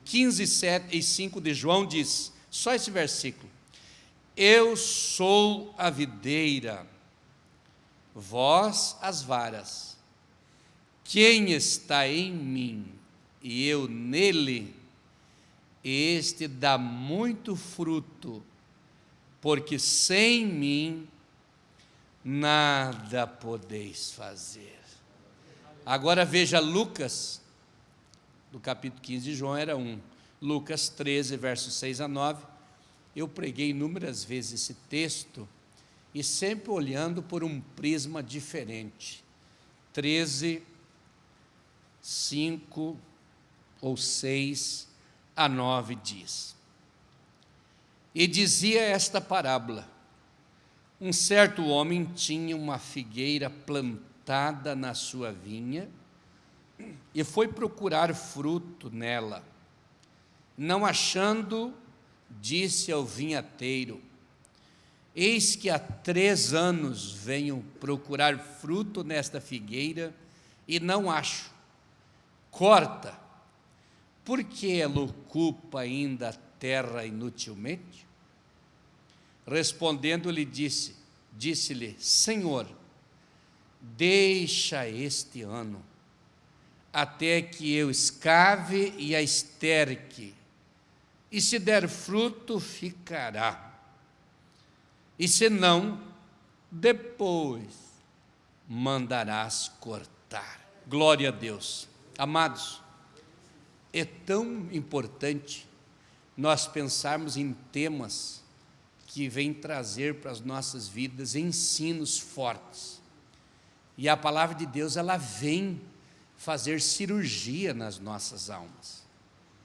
15, 7 e 5 de João diz, só esse versículo: eu sou a videira, vós as varas. Quem está em mim e eu nele, este dá muito fruto, porque sem mim nada podeis fazer. Agora veja Lucas, do capítulo 15 de João era 1, Lucas 13, versos 6 a 9, eu preguei inúmeras vezes esse texto, e sempre olhando por um prisma diferente. 13, 5 ou 6 a 9 diz, e dizia esta parábola: um certo homem tinha uma figueira plantada na sua vinha, e foi procurar fruto nela. Não achando, disse ao vinhateiro: eis que há 3 anos venho procurar fruto nesta figueira, e não acho. Corta, porque ela ocupa ainda a terra inutilmente? Respondendo-lhe, disse-lhe: Senhor, deixa este ano, até que eu escave e a esterque, e se der fruto, ficará, e se não, depois mandarás cortar. Glória a Deus. Amados, é tão importante nós pensarmos em temas que vêm trazer para as nossas vidas ensinos fortes. E a palavra de Deus, ela vem fazer cirurgia nas nossas almas,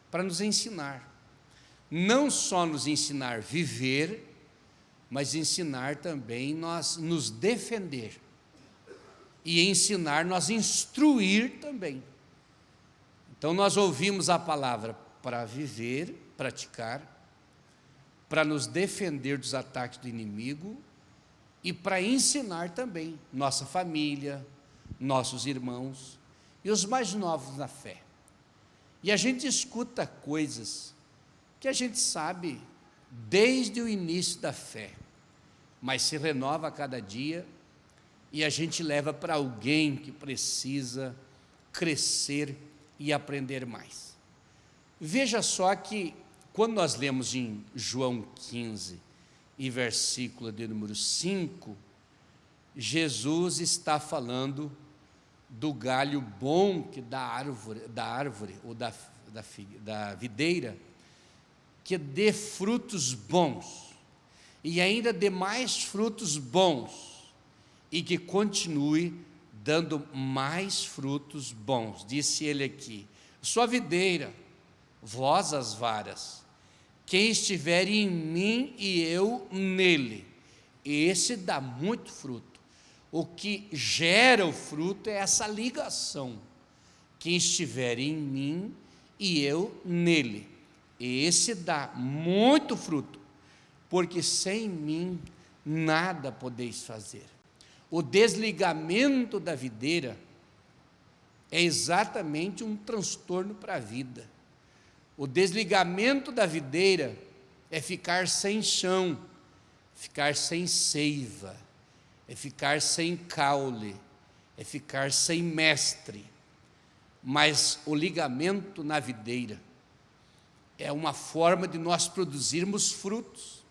para nos ensinar. Não só nos ensinar a viver, mas ensinar também nós nos defender. E ensinar nós instruir também. Então nós ouvimos a palavra para viver, praticar, para nos defender dos ataques do inimigo e para ensinar também nossa família, nossos irmãos e os mais novos na fé. E a gente escuta coisas que a gente sabe desde o início da fé, mas se renova a cada dia e a gente leva para alguém que precisa crescer e aprender mais. Veja só que quando nós lemos em João 15 e versículo de número 5, Jesus está falando do galho bom que da árvore ou da videira, que dê frutos bons, e ainda dê mais frutos bons, e que continue dando mais frutos bons. Disse ele aqui: sou a videira, vós as varas. Quem estiver em mim e eu nele, esse dá muito fruto. O que gera o fruto é essa ligação. Quem estiver em mim e eu nele, esse dá muito fruto, porque sem mim nada podeis fazer. O desligamento da videira é exatamente um transtorno para a vida. O desligamento da videira é ficar sem chão, ficar sem seiva, é ficar sem caule, é ficar sem mestre. Mas o ligamento na videira é uma forma de nós produzirmos frutos.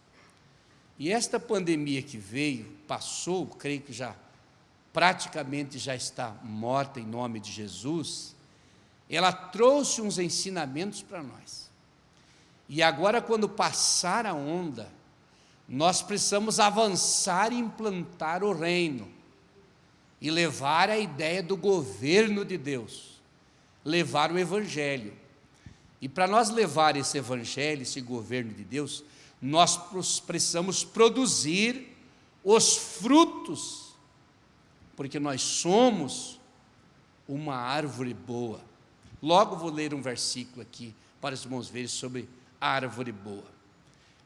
E esta pandemia que veio, passou, creio que praticamente já está morta em nome de Jesus, ela trouxe uns ensinamentos para nós. E agora, quando passar a onda, nós precisamos avançar e implantar o reino, e levar a ideia do governo de Deus, levar o evangelho. E para nós levar esse evangelho, esse governo de Deus, nós precisamos produzir os frutos, porque nós somos uma árvore boa. Logo vou ler um versículo aqui para os irmãos verem sobre a árvore boa.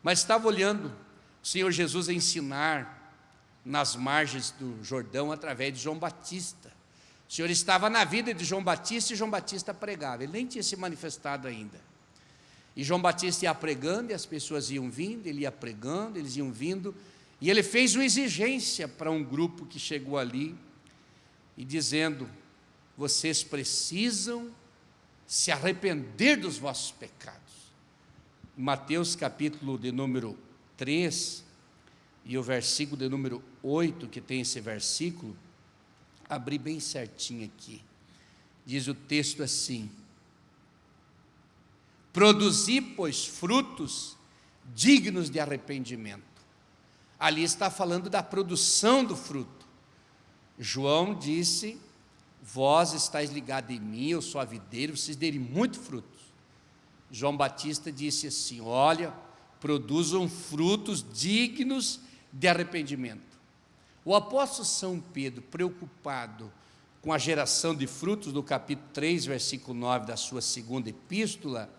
Mas estava olhando o Senhor Jesus ensinar nas margens do Jordão através de João Batista. O Senhor estava na vida de João Batista e João Batista pregava, ele nem tinha se manifestado ainda. E João Batista ia pregando, e as pessoas iam vindo, ele ia pregando, eles iam vindo, e ele fez uma exigência para um grupo que chegou ali, e dizendo: vocês precisam se arrepender dos vossos pecados. Em Mateus capítulo de número 3, e o versículo de número 8, que tem esse versículo, abri bem certinho aqui, diz o texto assim: produzi, pois, frutos dignos de arrependimento. Ali está falando da produção do fruto. João disse: vós estáis ligados em mim, eu sou a videira, vocês derem muito frutos. João Batista disse assim: olha, produzam frutos dignos de arrependimento. O apóstolo São Pedro, preocupado com a geração de frutos, no capítulo 3, versículo 9 da sua segunda epístola,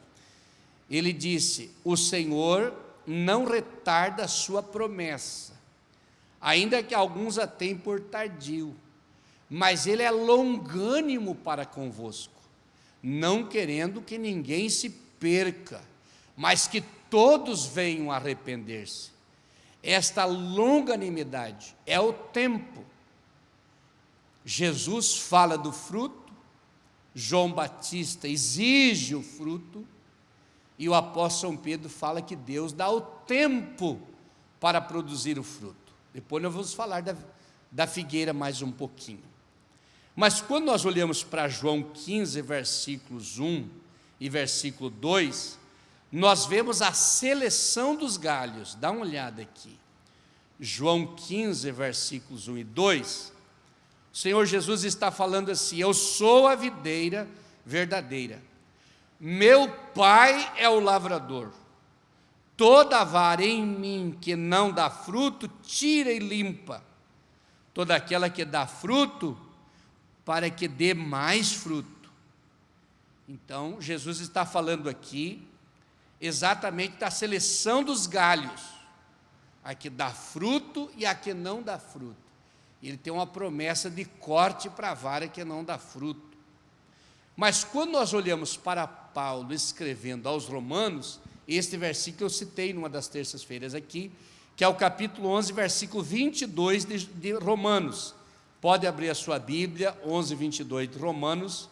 ele disse: o Senhor não retarda a sua promessa, ainda que alguns a tenham por tardio, mas ele é longânimo para convosco, não querendo que ninguém se perca, mas que todos venham a arrepender-se. Esta longanimidade é o tempo. Jesus fala do fruto, João Batista exige o fruto, e o apóstolo São Pedro fala que Deus dá o tempo para produzir o fruto. Depois nós vamos falar da figueira mais um pouquinho. Mas quando nós olhamos para João 15, versículos 1 e versículo 2, nós vemos a seleção dos galhos. Dá uma olhada aqui. João 15, versículos 1 e 2, o Senhor Jesus está falando assim: eu sou a videira verdadeira, meu Pai é o lavrador, toda vara em mim que não dá fruto, tira e limpa, toda aquela que dá fruto, para que dê mais fruto. Então, Jesus está falando aqui exatamente da seleção dos galhos, a que dá fruto e a que não dá fruto. Ele tem uma promessa de corte para a vara que não dá fruto. Mas quando nós olhamos para Paulo escrevendo aos Romanos, este versículo eu citei numa das terças-feiras aqui, que é o capítulo 11, versículo 22 de Romanos. Pode abrir a sua Bíblia, 11, 22 de Romanos,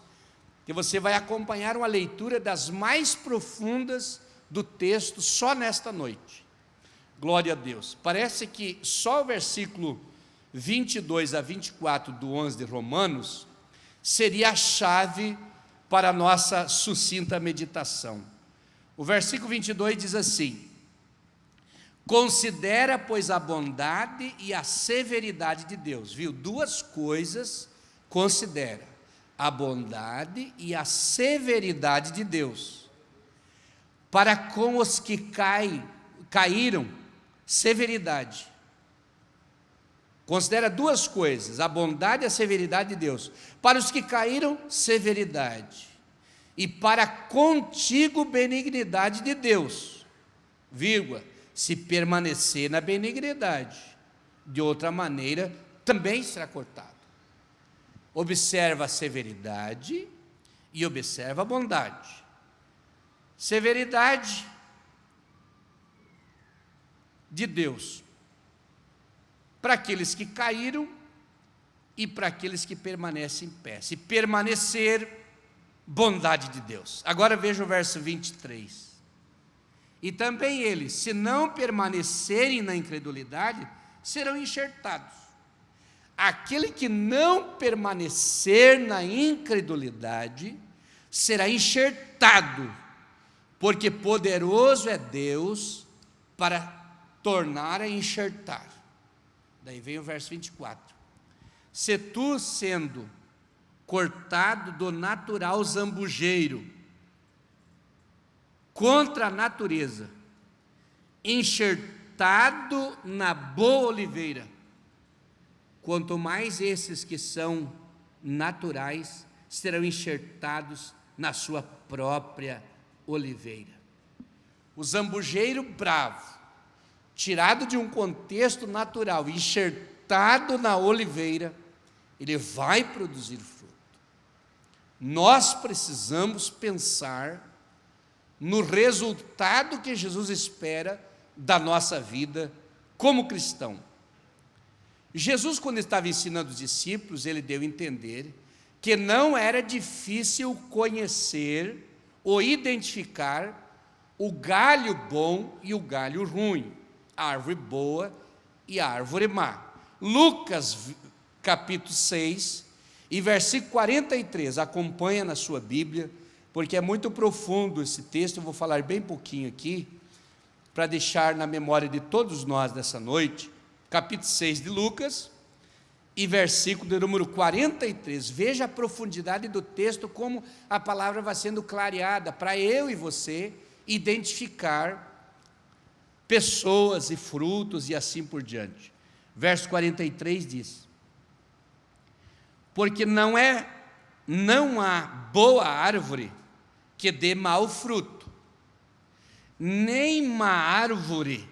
que você vai acompanhar uma leitura das mais profundas do texto só nesta noite. Glória a Deus. Parece que só o versículo 22 a 24 do 11 de Romanos seria a chave para a nossa sucinta meditação. O versículo 22 diz assim: considera, pois, a bondade e a severidade de Deus. Viu? Duas coisas considera: a bondade e a severidade de Deus. Para com os que caíram, severidade. Considera duas coisas: a bondade e a severidade de Deus. Para os que caíram, severidade. E para contigo, benignidade de Deus, vírgula, se permanecer na benignidade, de outra maneira também será cortado. Observa a severidade e observa a bondade. Severidade de Deus para aqueles que caíram e para aqueles que permanecem em pé. Se permanecer, bondade de Deus. Agora veja o verso 23. E também eles, se não permanecerem na incredulidade, serão enxertados. Aquele que não permanecer na incredulidade será enxertado, porque poderoso é Deus para tornar a enxertar. Daí vem o verso 24. Se tu, sendo cortado do natural zambujeiro, contra a natureza, enxertado na boa oliveira, quanto mais esses que são naturais serão enxertados na sua própria oliveira. O zambujeiro bravo, tirado de um contexto natural, enxertado na oliveira, ele vai produzir fruto. Nós precisamos pensar no resultado que Jesus espera da nossa vida como cristão. Jesus, quando estava ensinando os discípulos, ele deu a entender que não era difícil conhecer ou identificar o galho bom e o galho ruim, a árvore boa e a árvore má. Lucas, capítulo 6, e versículo 43, acompanha na sua Bíblia, porque é muito profundo esse texto, eu vou falar bem pouquinho aqui, para deixar na memória de todos nós nessa noite. Capítulo 6 de Lucas, e versículo de número 43, veja a profundidade do texto, como a palavra vai sendo clareada, para eu e você identificar pessoas e frutos e assim por diante. Verso 43 diz: porque não há boa árvore que dê mau fruto, nem má árvore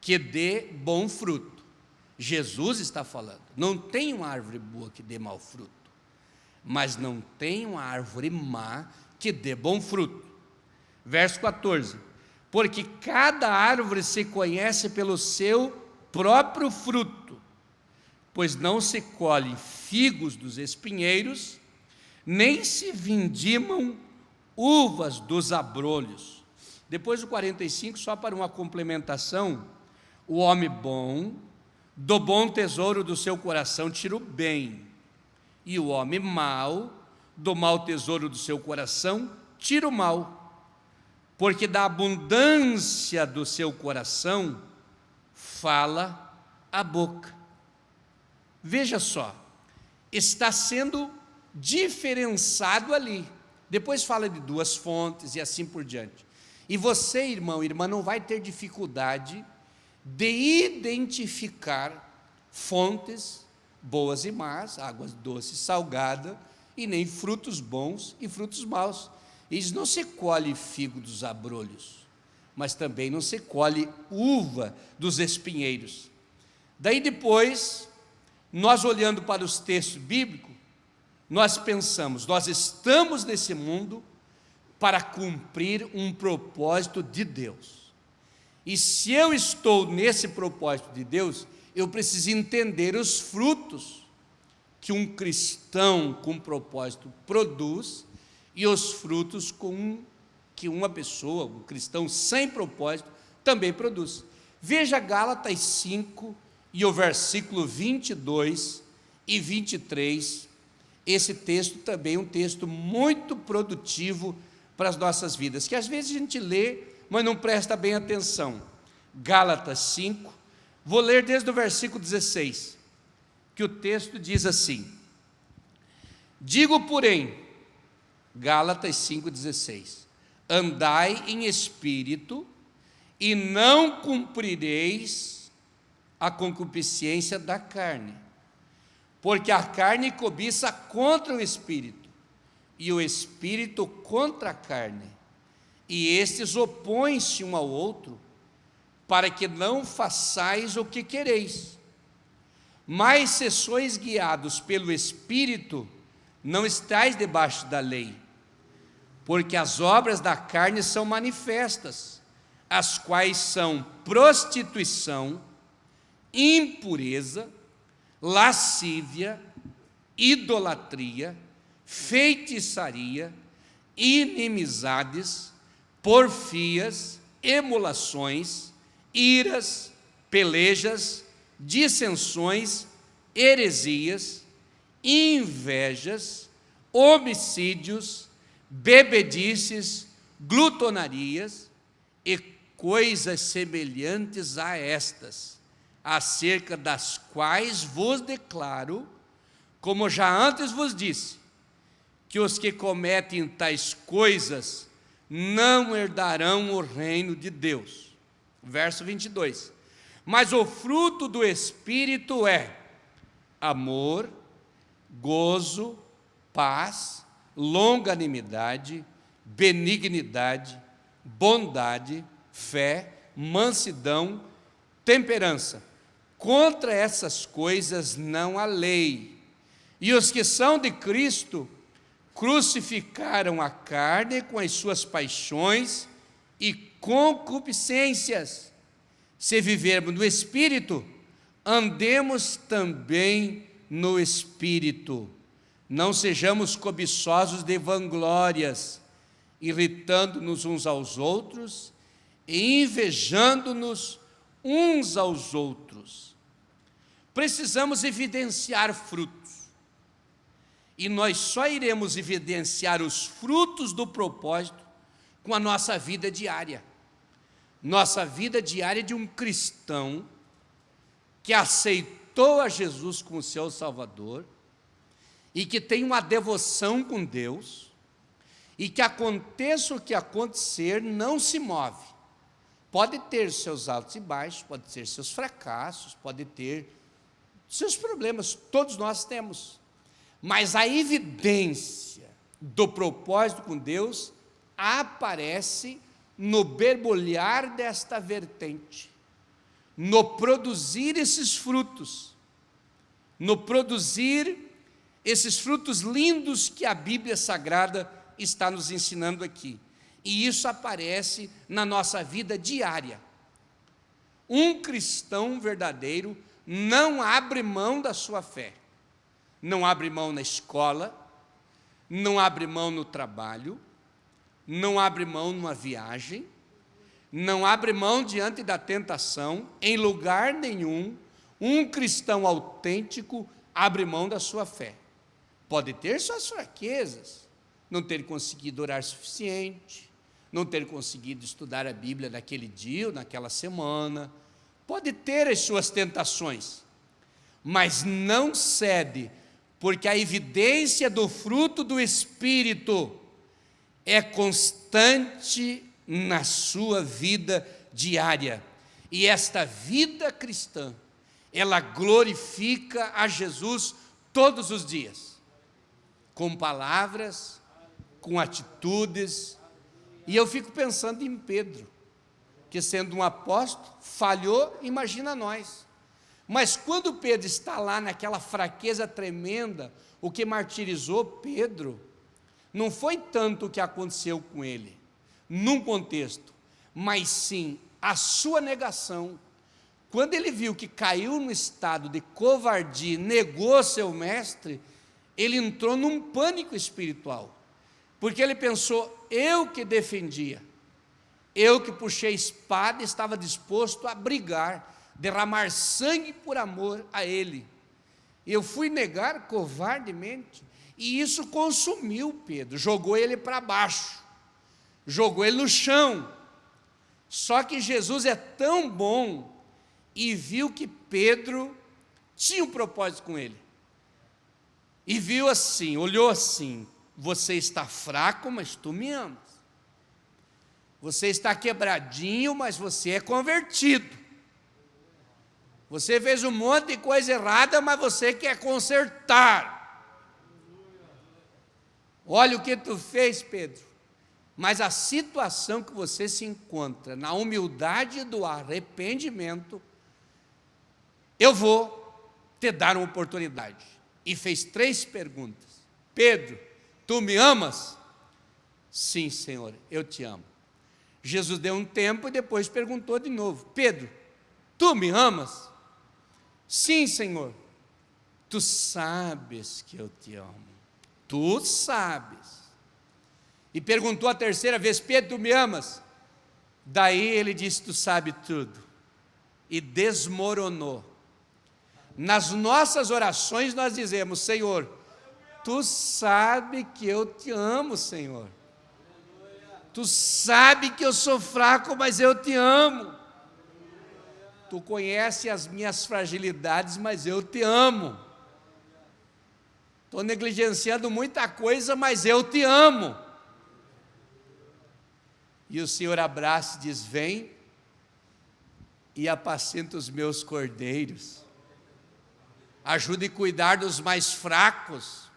que dê bom fruto. Jesus está falando, não tem uma árvore boa que dê mau fruto, mas não tem uma árvore má que dê bom fruto. Verso 14, porque cada árvore se conhece pelo seu próprio fruto, pois não se colhem figos dos espinheiros, nem se vindimam uvas dos abrolhos. Depois do 45, só para uma complementação, o homem bom, do bom tesouro do seu coração tira o bem, e o homem mau, do mau tesouro do seu coração tira o mal, porque da abundância do seu coração fala a boca. Veja só, está sendo diferenciado ali. Depois fala de duas fontes e assim por diante. E você, irmão, irmã, não vai ter dificuldade de identificar fontes boas e más, águas doces e salgadas, e nem frutos bons e frutos maus. Eles não se colhe figo dos abrolhos, mas também não se colhe uva dos espinheiros. Daí depois, nós olhando para os textos bíblicos, nós pensamos, nós estamos nesse mundo para cumprir um propósito de Deus. E se eu estou nesse propósito de Deus, eu preciso entender os frutos que um cristão com propósito produz e os frutos que uma pessoa, um cristão sem propósito, também produz. Veja Gálatas 5 e o versículo 22 e 23, esse texto também é um texto muito produtivo para as nossas vidas, que às vezes a gente lê, mas não presta bem atenção. Gálatas 5, vou ler desde o versículo 16, que o texto diz assim: digo, porém, Gálatas 5,16, andai em espírito, e não cumprireis a concupiscência da carne, porque a carne cobiça contra o espírito, e o espírito contra a carne, e estes opõem-se um ao outro, para que não façais o que quereis. Mas se sois guiados pelo Espírito, não estáis debaixo da lei, porque as obras da carne são manifestas, as quais são prostituição, impureza, lascívia, idolatria, feitiçaria, inimizades, porfias, emulações, iras, pelejas, dissensões, heresias, invejas, homicídios, bebedices, glutonarias e coisas semelhantes a estas, acerca das quais vos declaro, como já antes vos disse, que os que cometem tais coisas não herdarão o reino de Deus. Verso 22, mas o fruto do Espírito é amor, gozo, paz, longanimidade, benignidade, bondade, fé, mansidão, temperança. Contra essas coisas não há lei. E os que são de Cristo crucificaram a carne com as suas paixões e concupiscências. Se vivermos no Espírito, andemos também no Espírito. Não sejamos cobiçosos de vanglórias, irritando-nos uns aos outros e invejando-nos uns aos outros. Precisamos evidenciar frutos. E nós só iremos evidenciar os frutos do propósito com a nossa vida diária. Nossa vida diária de um cristão que aceitou a Jesus como seu Salvador e que tem uma devoção com Deus e que aconteça o que acontecer, não se move. Pode ter seus altos e baixos, pode ter seus fracassos, pode ter seus problemas, todos nós temos. Mas a evidência do propósito com Deus aparece no borbulhar desta vertente, no produzir esses frutos, no produzir esses frutos lindos que a Bíblia Sagrada está nos ensinando aqui. E isso aparece na nossa vida diária. Um cristão verdadeiro não abre mão da sua fé. Não abre mão na escola, não abre mão no trabalho, não abre mão numa viagem, não abre mão diante da tentação, em lugar nenhum. Um cristão autêntico abre mão da sua fé. Pode ter suas fraquezas, não ter conseguido orar suficiente, não ter conseguido estudar a Bíblia naquele dia ou naquela semana, pode ter as suas tentações, mas não cede, porque a evidência do fruto do Espírito é constante na sua vida diária. E esta vida cristã, ela glorifica a Jesus todos os dias, com palavras, com atitudes. E eu fico pensando em Pedro, que sendo um apóstolo, falhou, imagina nós. Mas quando Pedro está lá naquela fraqueza tremenda, o que martirizou Pedro não foi tanto o que aconteceu com ele, num contexto, mas sim a sua negação. Quando ele viu que caiu no estado de covardia, negou seu mestre, ele entrou num pânico espiritual, porque ele pensou: eu que defendia, eu que puxei a espada, estava disposto a brigar, derramar sangue por amor a ele. Eu fui negar covardemente, e isso consumiu Pedro, jogou ele para baixo, jogou ele no chão. Só que Jesus é tão bom e viu que Pedro tinha um propósito com ele. E viu assim, olhou assim: você está fraco, mas tu me amas. Você está quebradinho, mas você é convertido. Você fez um monte de coisa errada, mas você quer consertar. Olha o que tu fez, Pedro. Mas a situação que você se encontra, na humildade do arrependimento, eu vou te dar uma oportunidade. E fez 3 perguntas. Pedro, tu me amas? Sim, Senhor, eu te amo. Jesus deu um tempo e depois perguntou de novo: Pedro, tu me amas? Sim, Senhor. Tu sabes que eu te amo. Tu sabes. E perguntou a 3ª vez: Pedro, tu me amas? Daí ele disse: tu sabe tudo. E desmoronou. Nas nossas orações nós dizemos: Senhor, tu sabe que eu te amo, Senhor. Tu sabe que eu sou fraco, mas eu te amo. Tu conhece as minhas fragilidades, mas eu te amo. Estou negligenciando muita coisa, mas eu te amo. E o Senhor abraça e diz: vem e apacenta os meus cordeiros. Ajude a cuidar dos mais fracos.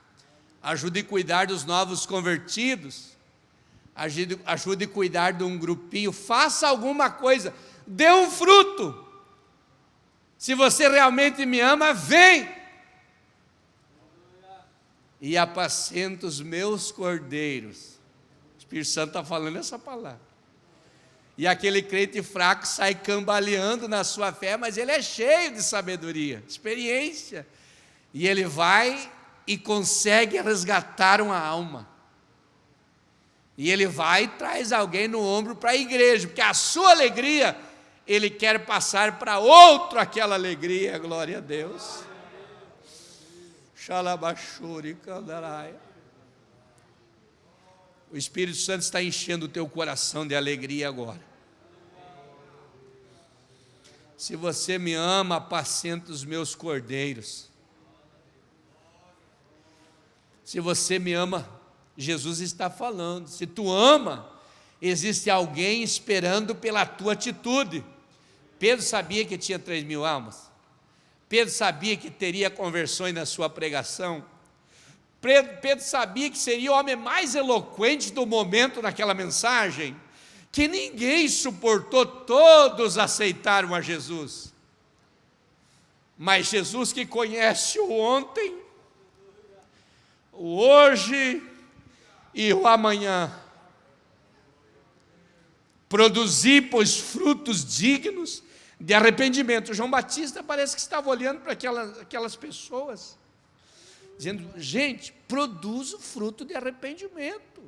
Ajude a cuidar dos novos convertidos. Ajude a cuidar de um grupinho. Faça alguma coisa. Dê um fruto. Se você realmente me ama, vem. e apacenta os meus cordeiros. O Espírito Santo está falando essa palavra. E aquele crente fraco sai cambaleando na sua fé, mas ele é cheio de sabedoria, experiência. E ele vai e consegue resgatar uma alma. E ele vai e traz alguém no ombro para a igreja, porque a sua alegria, ele quer passar para outro aquela alegria, glória a Deus. Xalabachuri Candaraia. O Espírito Santo está enchendo o teu coração de alegria agora. Se você me ama, apacenta os meus cordeiros. Se você me ama, Jesus está falando. Se tu ama, existe alguém esperando pela tua atitude. Pedro sabia que tinha 3.000 almas. Pedro sabia que teria conversões na sua pregação. Pedro sabia que seria o homem mais eloquente do momento naquela mensagem, que ninguém suportou, todos aceitaram a Jesus. Mas Jesus, que conhece o ontem, o hoje e o amanhã, produzir, pois, frutos dignos de arrependimento. João Batista parece que estava olhando para aquelas pessoas, dizendo: gente, produz o fruto de arrependimento.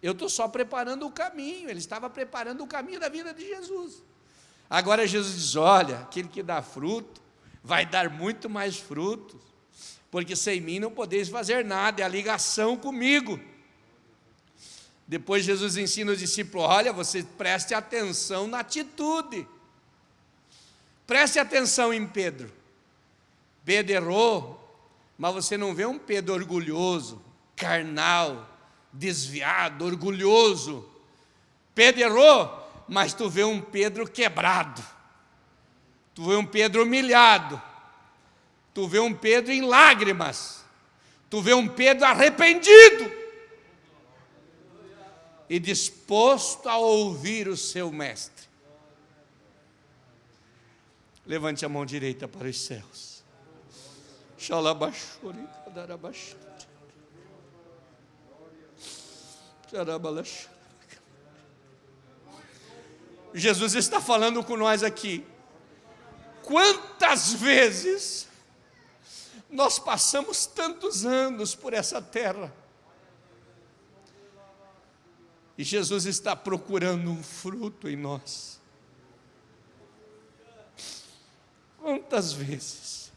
Eu estou só preparando o caminho. Ele estava preparando o caminho da vida de Jesus. Agora Jesus diz: olha, aquele que dá fruto, vai dar muito mais frutos, porque sem mim não podeis fazer nada, é a ligação comigo. Depois Jesus ensina os discípulos: olha, você preste atenção na atitude. Preste atenção em Pedro. Pedro errou, mas você não vê um Pedro orgulhoso, carnal, desviado, orgulhoso. Pedro errou, mas tu vê um Pedro quebrado. Tu vê um Pedro humilhado. Tu vê um Pedro em lágrimas. Tu vê um Pedro arrependido e disposto a ouvir o seu mestre. Levante a mão direita para os céus. Jesus está falando com nós aqui. Quantas vezes nós passamos tantos anos por essa terra, e Jesus está procurando um fruto em nós. Quantas vezes?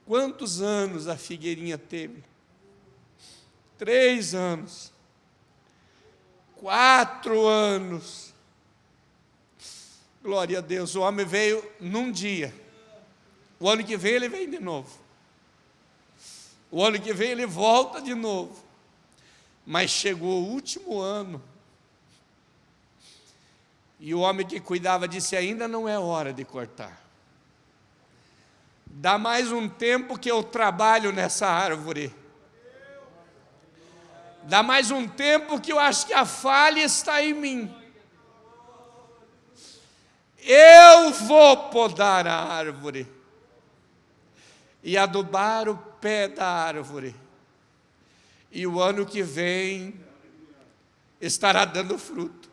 Quantos anos a figueirinha teve? 3 anos. 4 anos. Glória a Deus, o homem veio num dia. O ano que vem ele vem de novo. O ano que vem ele volta de novo. Mas chegou o último ano, e o homem que cuidava disse: ainda não é hora de cortar. Dá mais um tempo que eu trabalho nessa árvore. Dá mais um tempo que eu acho que a falha está em mim. Eu vou podar a árvore e adubar o pé da árvore. E o ano que vem estará dando fruto.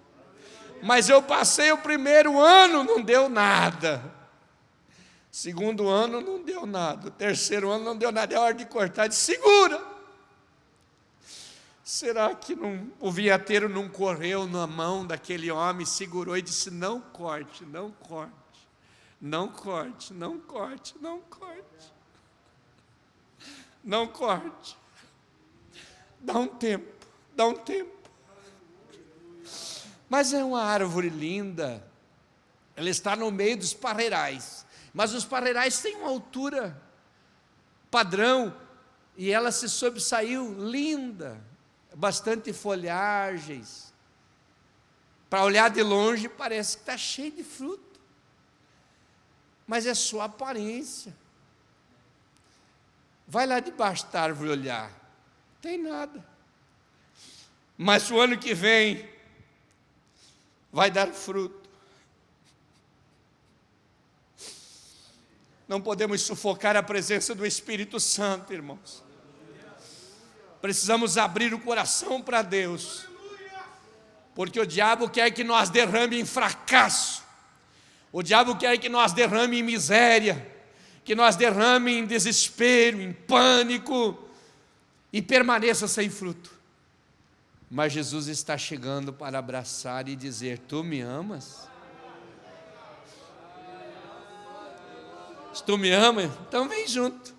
Mas eu passei o primeiro ano, não deu nada. Segundo ano não deu nada. O terceiro ano não deu nada. É hora de cortar. De segura. Será que o vinhateiro não correu na mão daquele homem, segurou e disse: não corte, não corte, não corte, não corte, não corte, não corte. Dá um tempo, dá um tempo. Mas é uma árvore linda. Ela está no meio dos parreirais. Mas os parreirais têm uma altura padrão, e ela se sobressaiu linda. Bastante folhagens. Para olhar de longe parece que está cheio de fruto. Mas é só aparência. Vai lá debaixo da árvore olhar. Não tem nada. Mas o ano que vem vai dar fruto. Não podemos sufocar a presença do Espírito Santo, irmãos. Precisamos abrir o coração para Deus, porque o diabo quer que nós derrame em fracasso, o diabo quer que nós derrame em miséria, que nós derrame em desespero, em pânico, e permaneça sem fruto. Mas Jesus está chegando para abraçar e dizer: tu me amas? Se tu me amas, então vem junto.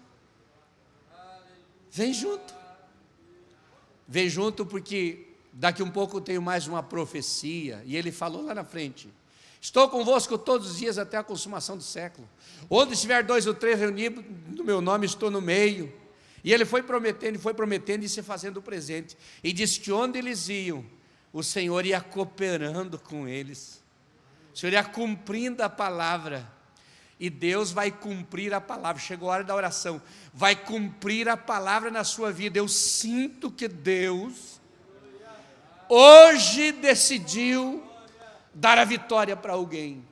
Vem junto. Vem junto, porque daqui um pouco eu tenho mais uma profecia, e ele falou lá na frente: estou convosco todos os dias até a consumação do século. Onde estiver 2 ou 3 reunidos no meu nome, estou no meio. E ele foi prometendo e se fazendo presente. E disse que onde eles iam, o Senhor ia cooperando com eles. O Senhor ia cumprindo a palavra. E Deus vai cumprir a palavra. Chegou a hora da oração. Vai cumprir a palavra na sua vida. Eu sinto que Deus hoje decidiu dar a vitória para alguém.